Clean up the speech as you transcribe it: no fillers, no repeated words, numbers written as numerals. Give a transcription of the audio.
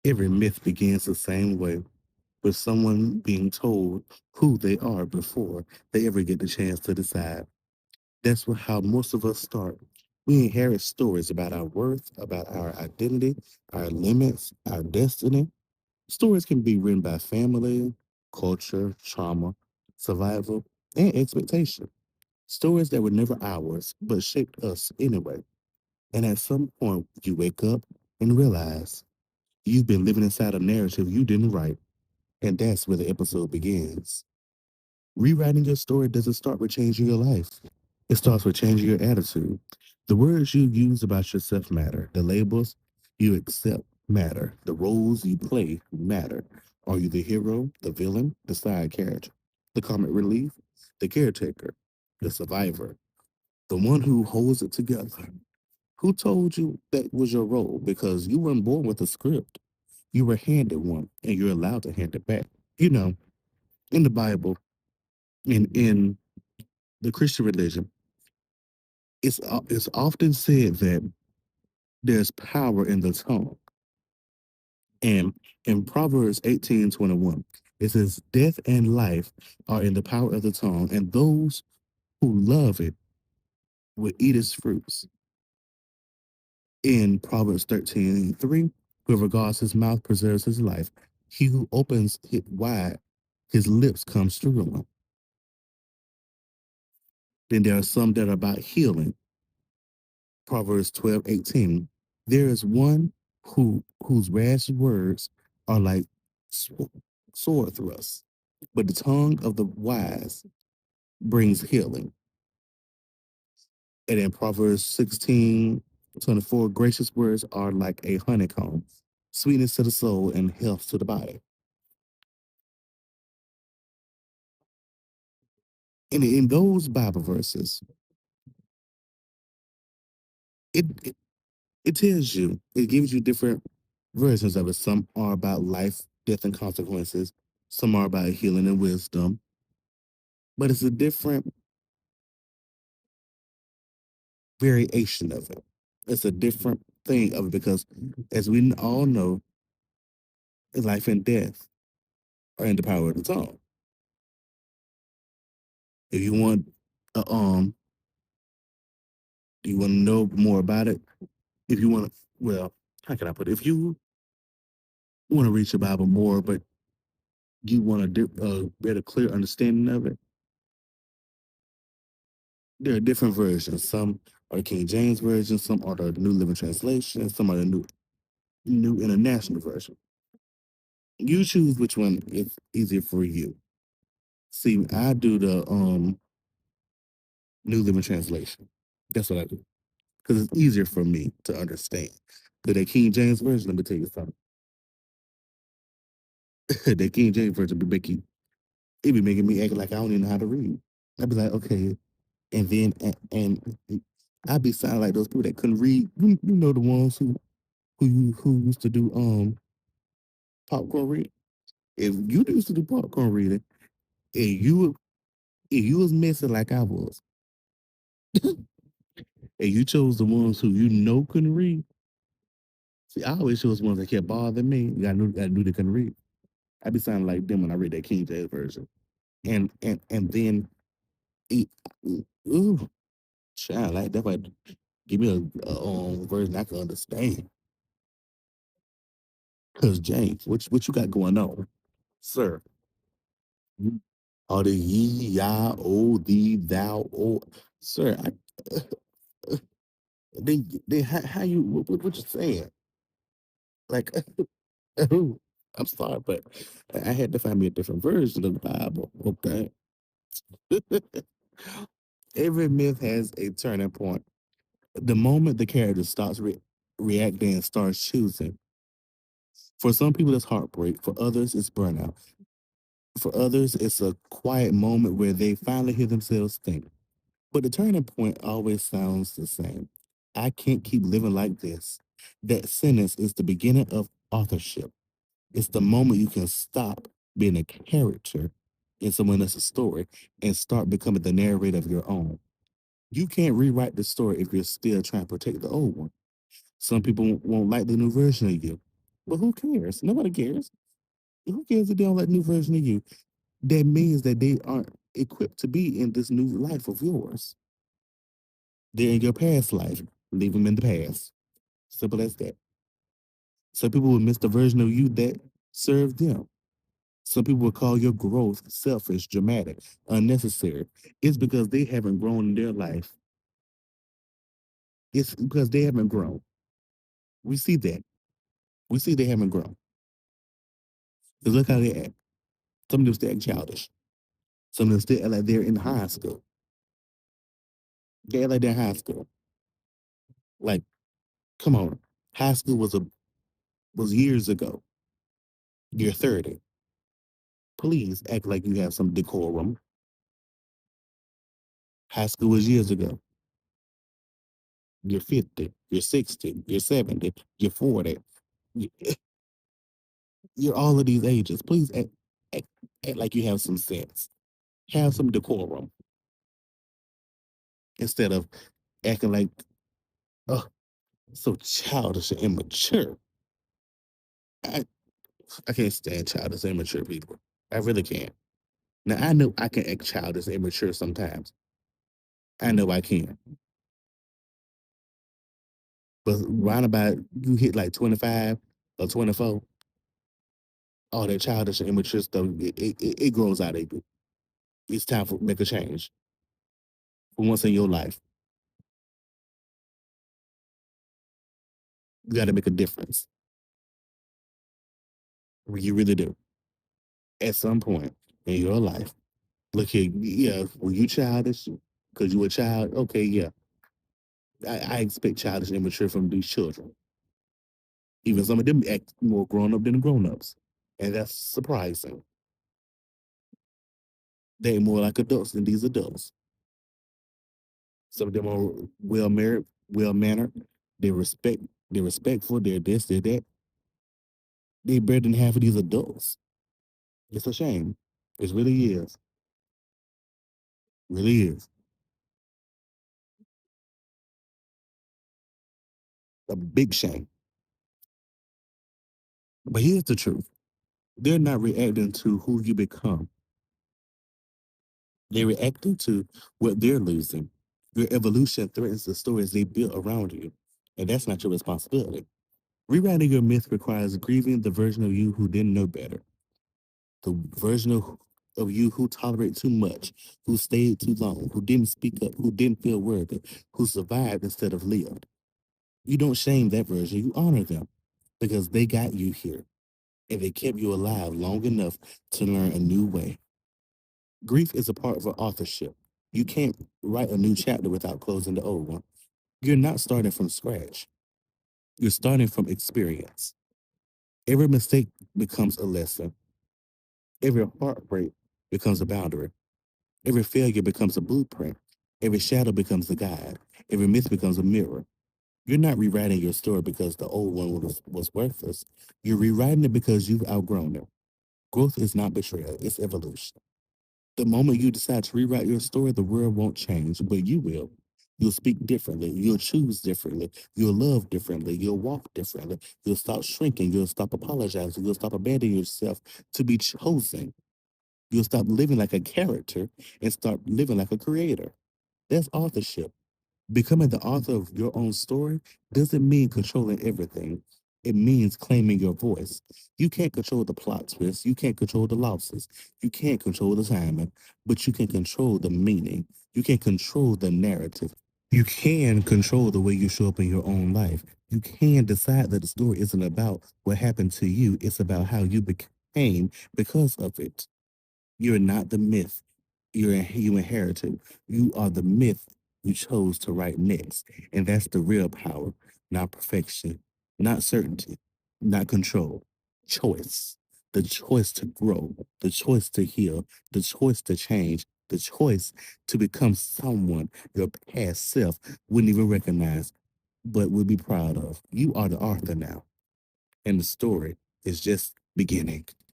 Every myth begins the same way, with someone being told who they are before they ever get the chance to decide. How most of us start. We inherit stories about our worth, about our identity, our limits, our destiny. Stories can be written by family, culture, trauma, survival, and expectation. Stories that were never ours, but shaped us anyway. And at some point, you wake up and realize you've been living inside a narrative you didn't write. And that's where the episode begins. Rewriting your story doesn't start with changing your life. It starts with changing your attitude. The words you use about yourself matter. The labels you accept matter. The roles you play matter. Are you the hero, the villain, the side character, the comic relief, the caretaker, the survivor, the one who holds it together? Who told you that was your role? Because you weren't born with a script. You were handed one, and you're allowed to hand it back. You know, in the Bible, in the Christian religion, it's often said that there's power in the tongue. And in Proverbs 18:21, it says, "Death and life are in the power of the tongue, and those who love it will eat its fruits." In Proverbs 13:3, whoever guards his mouth preserves his life. He who opens it wide, his lips comes to ruin. Then there are some that are about healing. Proverbs 12:18. There is one whose rash words are like sw- sword thrusts, but the tongue of the wise brings healing. And in Proverbs 16:24, gracious words are like a honeycomb, sweetness to the soul and health to the body. And in those Bible verses, it it tells you, it gives you different versions of it. Some are about life, death, and consequences. Some are about healing and wisdom. But it's a different variation of it. It's a different thing of it because, as we all know, life and death are in the power of the tongue. If you want, uh, um, you want to know more about it. If you want, well, how can I put it? If you want to read the Bible more, but you want a get a clear understanding of it, there are different versions. Some are King James version, some are the New Living Translation, some are the New International Version. You choose which one is easier for you. See, I do the New Living Translation. That's what I do because it's easier for me to understand. Because the King James version, let me tell you something. The King James version it be making me act like I don't even know how to read. I'd be like, okay, and then I'd be sounding like those people that couldn't read. You know the ones who used to do popcorn reading. If you used to do popcorn reading, and you was messing like I was, and you chose the ones who you know couldn't read. See, I always chose ones that kept bothering me. I knew they couldn't read. I be sounding like them when I read that King James version. And then it, ooh, child, like that might give me a version I can understand. Cause James, what you got going on, sir? All the ye, ya, oh, thee, thou, oh, sir. Then how you what you saying? Like, I'm sorry, but I had to find me a different version of the Bible. Okay. Every myth has a turning point. The moment the character stops reacting and starts choosing. For some people, it's heartbreak. For others, it's burnout. For others, it's a quiet moment where they finally hear themselves think. But the turning point always sounds the same. I can't keep living like this. That sentence is the beginning of authorship. It's the moment you can stop being a character in someone else's story and start becoming the narrator of your own. You can't rewrite the story if you're still trying to protect the old one. Some people won't like the new version of you. But who cares? Nobody cares. Who cares if they don't like new version of you? That means that they aren't equipped to be in this new life of yours. They're in your past life. Leave them in the past. Simple as that. Some people will miss the version of you that served them. Some people will call your growth selfish, dramatic, unnecessary. It's because they haven't grown in their life. It's because they haven't grown. We see that. We see they haven't grown. Because look how they act. Some of them still act childish. Some of them still act like they're in high school. They act like they're in high school. Like, come on. High school was years ago. You're 30. Please act like you have some decorum. High school was years ago. You're 50. You're 60. You're 70. You're 40. You- You're all of these ages. Please act, act like you have some sense. Have some decorum instead of acting like, oh, so childish and immature. I, I can't stand childish and immature people. I really can't. Now, I know I can act childish and immature sometimes. I know I can. But round about you hit like 25 or 24, all that childish and immature stuff, it grows out of you. It's time for make a change for once in your life. You got to make a difference. You really do. At some point in your life, look here, yeah, were you childish? Because you were a child? Okay, yeah. I expect childish and immature from these children. Even some of them act more grown up than grown ups. And that's surprising. They're more like adults than these adults. Some of them are well married, well mannered. They respect, they're respectful. They're this, they're that. They better than half of these adults. It's a shame. It really is. Really is a big shame. But here's the truth: they're not reacting to who you become. They're reacting to what they're losing. Your evolution threatens the stories they built around you, and that's not your responsibility. Rewriting your myth requires grieving the version of you who didn't know better, the version of you who tolerated too much, who stayed too long, who didn't speak up, who didn't feel worthy, who survived instead of lived. You don't shame that version, you honor them because they got you here and they kept you alive long enough to learn a new way. Grief is a part of our authorship. You can't write a new chapter without closing the old one. You're not starting from scratch. You're starting from experience. Every mistake becomes a lesson. Every heartbreak becomes a boundary. Every failure becomes a blueprint. Every shadow becomes a guide. Every myth becomes a mirror. You're not rewriting your story because the old one was worthless. You're rewriting it because you've outgrown it. Growth is not betrayal, it's evolution. The moment you decide to rewrite your story, the world won't change, but you will. You'll speak differently. You'll choose differently. You'll love differently. You'll walk differently. You'll stop shrinking. You'll stop apologizing. You'll stop abandoning yourself to be chosen. You'll stop living like a character and start living like a creator. That's authorship. Becoming the author of your own story doesn't mean controlling everything. It means claiming your voice. You can't control the plot twist. You can't control the losses. You can't control the timing, but you can control the meaning. You can control the narrative. You can control the way you show up in your own life. You can decide that the story isn't about what happened to you. It's about how you became because of it. You're not the myth you inherited. You are the myth you chose to write next. And that's the real power, not perfection, not certainty, not control. Choice. The choice to grow, the choice to heal, the choice to change, the choice to become someone your past self wouldn't even recognize, but would be proud of. You are the author now, and the story is just beginning.